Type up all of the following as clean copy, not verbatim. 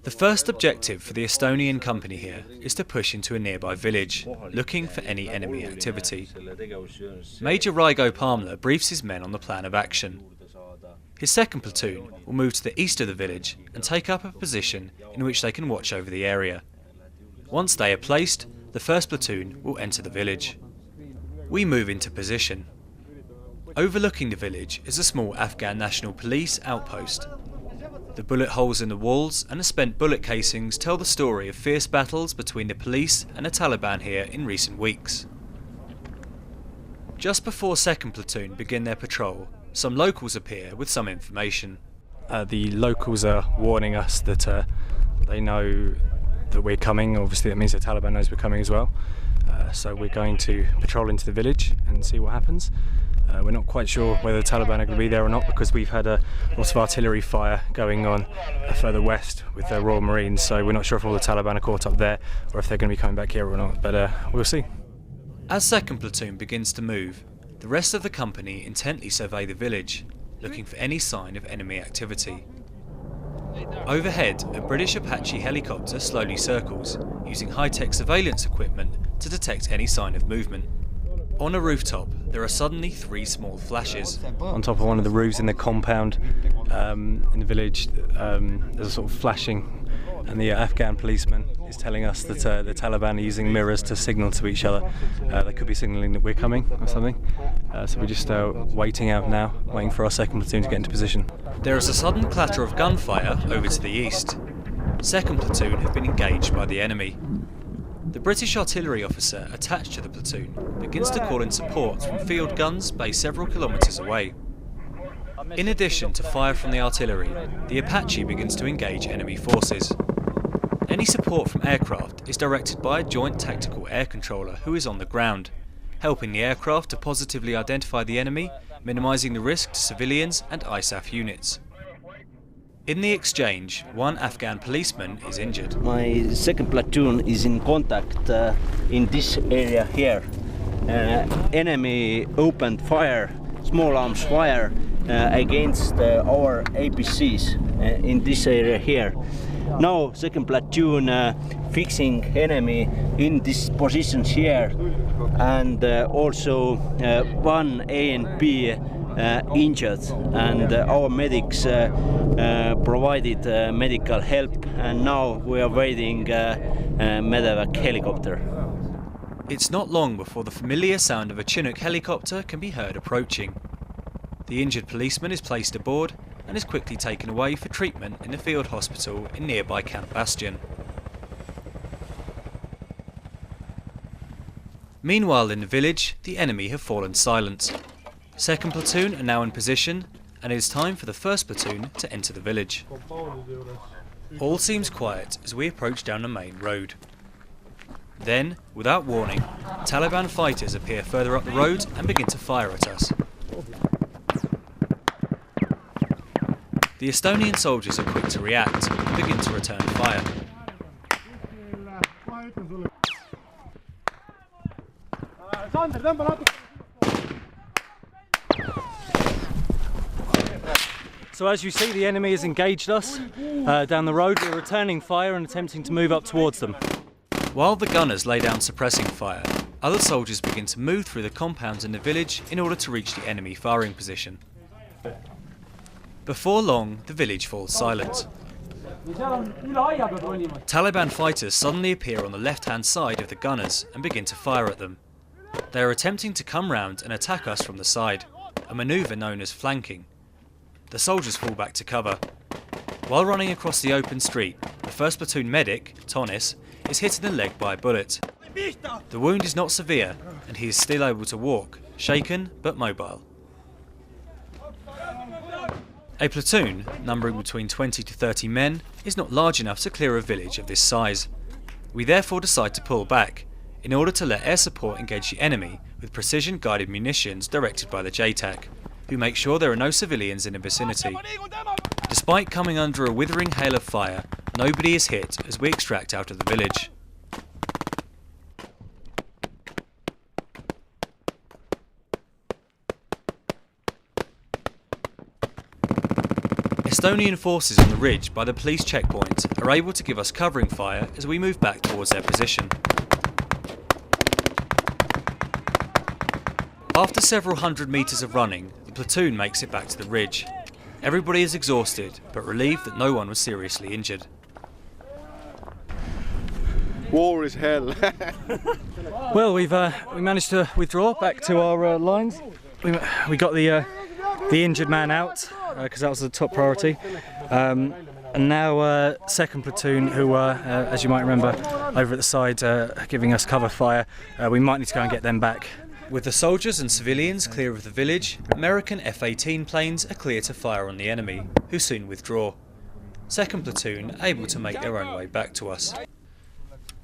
The first objective for the Estonian company here is to push into a nearby village, looking for any enemy activity. Major Raigo Palmla briefs his men on the plan of action. His second platoon will move to the east of the village and take up a position in which they can watch over the area. Once they are placed, the first platoon will enter the village. We move into position. Overlooking the village is a small Afghan National Police outpost. The bullet holes in the walls and the spent bullet casings tell the story of fierce battles between the police and the Taliban here in recent weeks. Just before 2nd Platoon begin their patrol, some locals appear with some information. The locals are warning us that they know that we're coming. Obviously that means the Taliban knows we're coming as well. So we're going to patrol into the village and see what happens. We're not quite sure whether the Taliban are going to be there or not, because we've had a lot of artillery fire going on further west with the Royal Marines, so we're not sure if all the Taliban are caught up there or if they're going to be coming back here or not, but we'll see. As 2nd Platoon begins to move, the rest of the company intently survey the village, looking for any sign of enemy activity. Overhead, a British Apache helicopter slowly circles, using high-tech surveillance equipment to detect any sign of movement. On a rooftop, there are suddenly 3 small flashes. On top of one of the roofs in the compound in the village, there's a sort of flashing, and the Afghan policeman is telling us that the Taliban are using mirrors to signal to each other. They could be signalling that we're coming or something. So we're just waiting out now, waiting for our 2nd Platoon to get into position. There is a sudden clatter of gunfire over to the east. 2nd Platoon have been engaged by the enemy. The British artillery officer attached to the platoon begins to call in support from field guns based several kilometres away. In addition to fire from the artillery, the Apache begins to engage enemy forces. Any support from aircraft is directed by a joint tactical air controller who is on the ground, helping the aircraft to positively identify the enemy, minimising the risk to civilians and ISAF units. In the exchange, one Afghan policeman is injured. My 2nd Platoon is in contact in this area here. Enemy opened fire, small arms fire, against our APCs in this area here. Now 2nd Platoon fixing enemy in these positions here, and also one A and B injured, and our medics provided medical help, and now we are waiting medevac helicopter. It's not long before the familiar sound of a Chinook helicopter can be heard approaching. The injured policeman is placed aboard and is quickly taken away for treatment in the field hospital in nearby Camp Bastion. Meanwhile in the village, the enemy have fallen silent. 2nd Platoon are now in position, and it is time for the 1st Platoon to enter the village. All seems quiet as we approach down the main road. Then, without warning, Taliban fighters appear further up the road and begin to fire at us. The Estonian soldiers are quick to react and begin to return fire. So as you see, the enemy has engaged us down the road. We're returning fire and attempting to move up towards them. While the gunners lay down suppressing fire, other soldiers begin to move through the compounds in the village in order to reach the enemy firing position. Before long, the village falls silent. Taliban fighters suddenly appear on the left-hand side of the gunners and begin to fire at them. They are attempting to come round and attack us from the side, a manoeuvre known as flanking. The soldiers fall back to cover. While running across the open street, the 1st Platoon medic, Tonis, is hit in the leg by a bullet. The wound is not severe and he is still able to walk, shaken but mobile. A platoon, numbering between 20 to 30 men, is not large enough to clear a village of this size. We therefore decide to pull back, in order to let air support engage the enemy with precision-guided munitions directed by the JTAC, who make sure there are no civilians in the vicinity. Despite coming under a withering hail of fire, nobody is hit as we extract out of the village. Estonian forces on the ridge by the police checkpoint are able to give us covering fire as we move back towards their position. After several hundred metres of running, the platoon makes it back to the ridge. Everybody is exhausted, but relieved that no one was seriously injured. War is hell. Well, we managed to withdraw back to our lines. We got the injured man out because that was the top priority. And now second platoon, who were, as you might remember, over at the side giving us cover fire. We might need to go and get them back. With the soldiers and civilians clear of the village, American F-18 planes are clear to fire on the enemy, who soon withdraw. Second platoon able to make their own way back to us.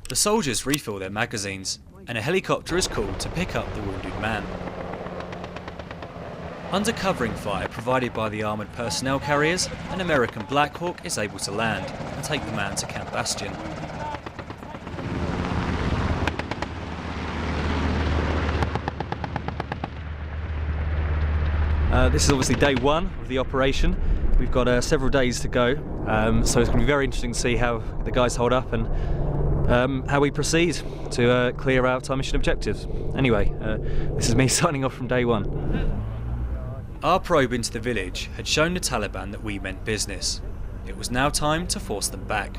The soldiers refill their magazines, and a helicopter is called to pick up the wounded man. Under covering fire provided by the armoured personnel carriers, an American Black Hawk is able to land and take the man to Camp Bastion. This is obviously day one of the operation. We've got several days to go, so it's going to be very interesting to see how the guys hold up and how we proceed to clear out our mission objectives. Anyway, this is me signing off from day one. Our probe into the village had shown the Taliban that we meant business. It was now time to force them back.